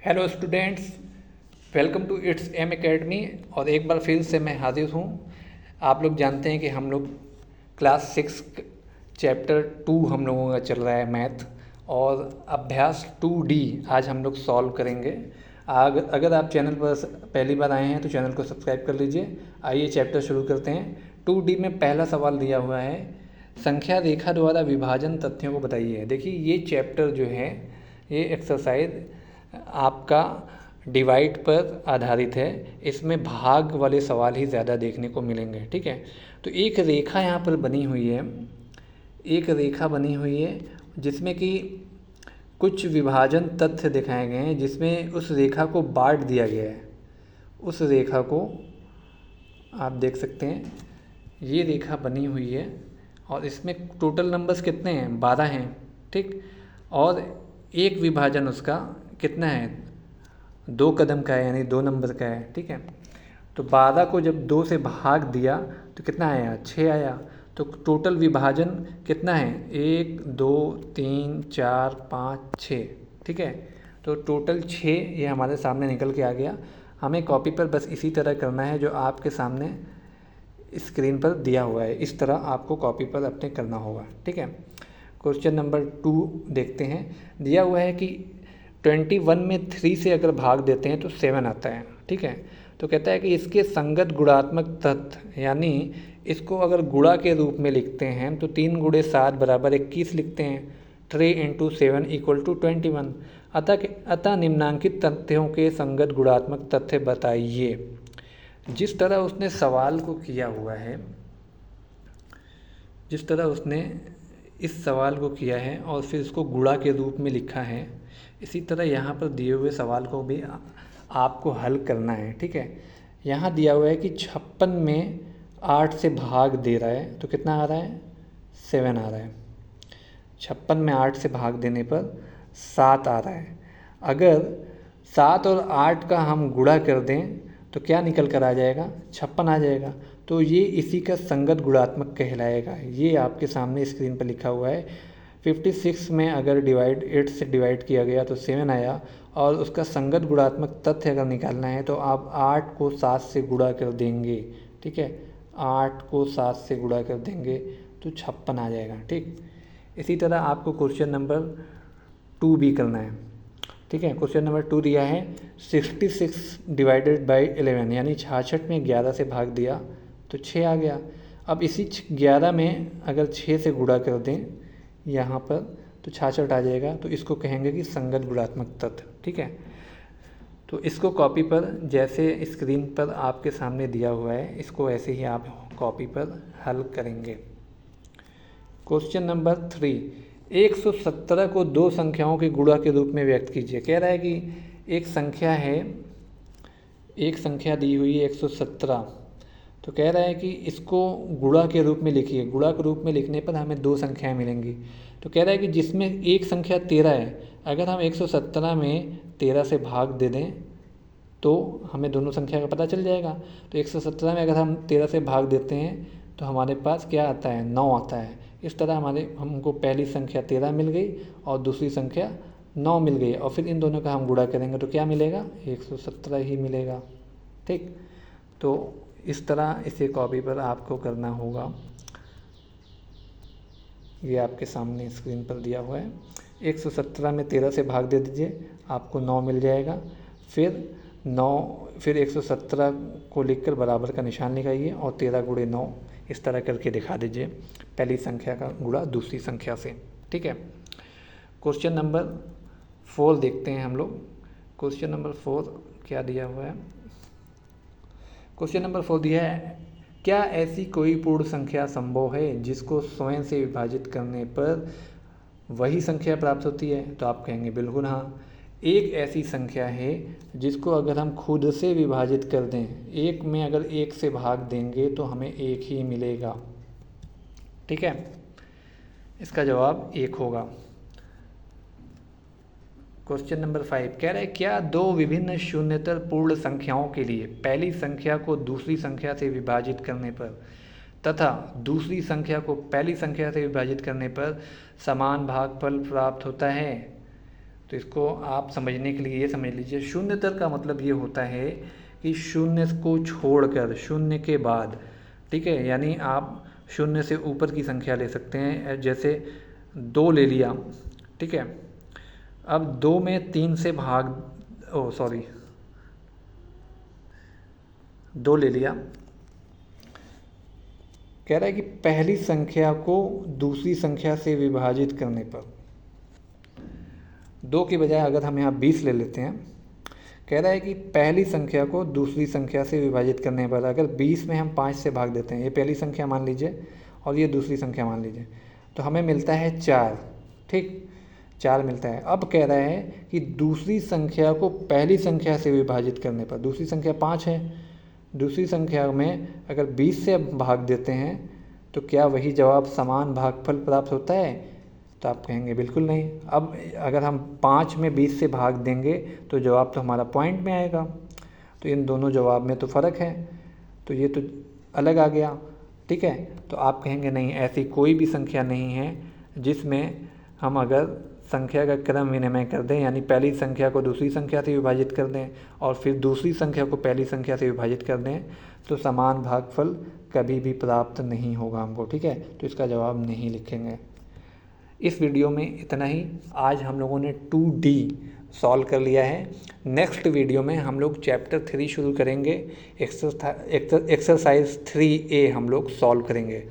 Hello students, welcome to it's M academy. और एक बार फिर से मैं हाजिर हूँ। आप लोग जानते हैं कि हम लोग क्लास 6 चैप्टर 2 हम लोगों का चल रहा है मैथ, और अभ्यास 2D आज हम लोग सॉल्व करेंगे। अगर आप चैनल पर पहली बार आए हैं तो चैनल को सब्सक्राइब कर लीजिए। आइए चैप्टर शुरू करते हैं। 2D में पहला सवाल दिया हुआ है, संख्या रेखा द्वारा विभाजन तथ्यों को बताइए। देखिए ये चैप्टर जो है, ये एक्सरसाइज आपका डिवाइड पर आधारित है। इसमें भाग वाले सवाल ही ज़्यादा देखने को मिलेंगे, ठीक है। तो एक रेखा यहाँ पर बनी हुई है, एक रेखा बनी हुई है जिसमें कि कुछ विभाजन तथ्य दिखाए गए हैं, जिसमें उस रेखा को बांट दिया गया है। उस रेखा को आप देख सकते हैं, ये रेखा बनी हुई है और इसमें टोटल नंबर्स कितने हैं, 12 हैं, ठीक। और एक विभाजन उसका कितना है, 2 कदम का है, यानी 2 नंबर का है, ठीक है। तो 12 को जब 2 से भाग दिया तो कितना आया, 6 आया। तो टोटल विभाजन कितना है, 1 2 3 4 5 6, ठीक है। तो टोटल 6 ये हमारे सामने निकल के आ गया। हमें कॉपी पर बस इसी तरह करना है जो आपके सामने स्क्रीन पर दिया हुआ है, इस तरह आपको कॉपी पर अपने करना होगा, ठीक है। क्वेश्चन नंबर 2 देखते हैं। दिया हुआ है कि 21 में 3 से अगर भाग देते हैं तो 7 आता है, ठीक है। तो कहता है कि इसके संगत गुणात्मक तथ्य, यानी इसको अगर गुणा के रूप में लिखते हैं तो 3 गुणे 7 बराबर 21 लिखते हैं। 3 × 7 = 21। अतः निम्नांकित तथ्यों के संगत गुणात्मक तथ्य बताइए। जिस तरह उसने सवाल को किया हुआ है, जिस तरह उसने इस सवाल को किया है और फिर इसको गुणा के रूप में लिखा है, इसी तरह यहाँ पर दिए हुए सवाल को भी आपको हल करना है, ठीक है। यहाँ दिया हुआ है कि 56 में 8 से भाग दे रहा है तो कितना आ रहा है, 7 आ रहा है। 56 में 8 से भाग देने पर 7 आ रहा है। अगर 7 और 8 का हम गुणा कर दें तो क्या निकल कर आ जाएगा, 56 आ जाएगा। तो ये इसी का संगत गुणात्मक कहलाएगा। ये आपके सामने स्क्रीन पर लिखा हुआ है। 56 में अगर 8 से डिवाइड किया गया तो 7 आया, और उसका संगत गुणात्मक तथ्य अगर निकालना है तो आप 8 को 7 से गुणा कर देंगे, ठीक है। 8 को 7 से गुणा कर देंगे तो 56 आ जाएगा, ठीक। इसी तरह आपको क्वेश्चन नंबर 2 भी करना है, ठीक है। क्वेश्चन नंबर 2 दिया है 66 / 11, यानी 66 में 11 से भाग दिया तो 6 आ गया। अब इसी 11 में अगर 6 से गुणा कर दें यहाँ पर तो 66 आ जाएगा। तो इसको कहेंगे कि संगत गुणात्मक तथ्य, ठीक है। तो इसको कॉपी पर जैसे स्क्रीन पर आपके सामने दिया हुआ है, इसको ऐसे ही आप कॉपी पर हल करेंगे। क्वेश्चन नंबर 3, 117 को 2 संख्याओं के गुणा के रूप में व्यक्त कीजिए। कह रहा है कि एक संख्या है, एक संख्या दी हुई है 117, तो कह रहा है कि इसको गुणा के रूप में लिखिए। गुणा के रूप में लिखने पर हमें 2 संख्याएं मिलेंगी। तो कह रहा है कि जिसमें एक संख्या 13 है, अगर हम 117 में 13 से भाग दे दें तो हमें दोनों संख्या का पता चल जाएगा। तो 117 में अगर हम 13 से भाग देते हैं तो हमारे पास क्या आता है, 9 आता है। इस तरह हमको पहली संख्या 13 मिल गई और दूसरी संख्या 9 मिल गई, और फिर इन दोनों का हम गुणा करेंगे तो क्या मिलेगा, 117 ही मिलेगा, ठीक। तो इस तरह इसे कॉपी पर आपको करना होगा। ये आपके सामने स्क्रीन पर दिया हुआ है। 117 में 13 से भाग दे दीजिए, आपको 9 मिल जाएगा। फिर 117 को लिखकर बराबर का निशान लगाइए और 13 × 9 इस तरह करके दिखा दीजिए, पहली संख्या का गुणा दूसरी संख्या से, ठीक है। क्वेश्चन नंबर 4 देखते हैं हम लोग। क्वेश्चन नंबर 4 क्या दिया हुआ है। क्वेश्चन नंबर 4 दिया है, क्या ऐसी कोई पूर्ण संख्या संभव है जिसको स्वयं से विभाजित करने पर वही संख्या प्राप्त होती है। तो आप कहेंगे बिल्कुल हाँ, एक ऐसी संख्या है जिसको अगर हम खुद से विभाजित कर दें, एक में अगर 1 से भाग देंगे तो हमें 1 ही मिलेगा, ठीक है। इसका जवाब 1 होगा। क्वेश्चन नंबर 5 कह रहा है, क्या 2 विभिन्न शून्येतर पूर्ण संख्याओं के लिए पहली संख्या को दूसरी संख्या से विभाजित करने पर तथा दूसरी संख्या को पहली संख्या से विभाजित करने पर समान भागफल प्राप्त होता है। तो इसको आप समझने के लिए ये समझ लीजिए, शून्यतर का मतलब ये होता है कि शून्य को छोड़कर, शून्य के बाद, ठीक है। यानी आप शून्य से ऊपर की संख्या ले सकते हैं, जैसे 2 ले लिया, ठीक है। अब 2 में 3 से भाग 2 ले लिया। कह रहा है कि पहली संख्या को दूसरी संख्या से विभाजित करने पर, 2 की बजाय अगर हम यहाँ 20 ले लेते हैं, कह रहा है कि पहली संख्या को दूसरी संख्या से विभाजित करने पर अगर 20 में हम 5 से भाग देते हैं, ये पहली संख्या मान लीजिए और ये दूसरी संख्या मान लीजिए, तो हमें मिलता है 4, ठीक, 4 मिलता है। अब कह रहा है कि दूसरी संख्या को पहली संख्या से विभाजित करने पर, दूसरी संख्या 5 है, दूसरी संख्या में अगर 20 से भाग देते हैं तो क्या वही जवाब समान भागफल प्राप्त होता है? तो आप कहेंगे बिल्कुल नहीं। अब अगर हम 5 में 20 से भाग देंगे तो जवाब तो हमारा पॉइंट में आएगा, तो इन दोनों जवाब में तो फ़र्क है, तो ये तो अलग आ गया, ठीक है। तो आप कहेंगे नहीं, ऐसी कोई भी संख्या नहीं है जिसमें हम अगर संख्या का क्रम विनिमय कर दें, यानी पहली संख्या को दूसरी संख्या से विभाजित कर दें और फिर दूसरी संख्या को पहली संख्या से विभाजित कर दें, तो समान भागफल कभी भी प्राप्त नहीं होगा हमको, ठीक है। तो इसका जवाब नहीं लिखेंगे। इस वीडियो में इतना ही। आज हम लोगों ने 2D सॉल्व कर लिया है। नेक्स्ट वीडियो में हम लोग चैप्टर 3 शुरू करेंगे, एक्सरसाइज 3A हम लोग सॉल्व करेंगे।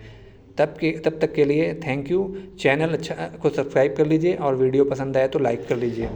तब तक के लिए थैंक यू। चैनल अच्छा को सब्सक्राइब कर लीजिए और वीडियो पसंद आए तो लाइक कर लीजिए।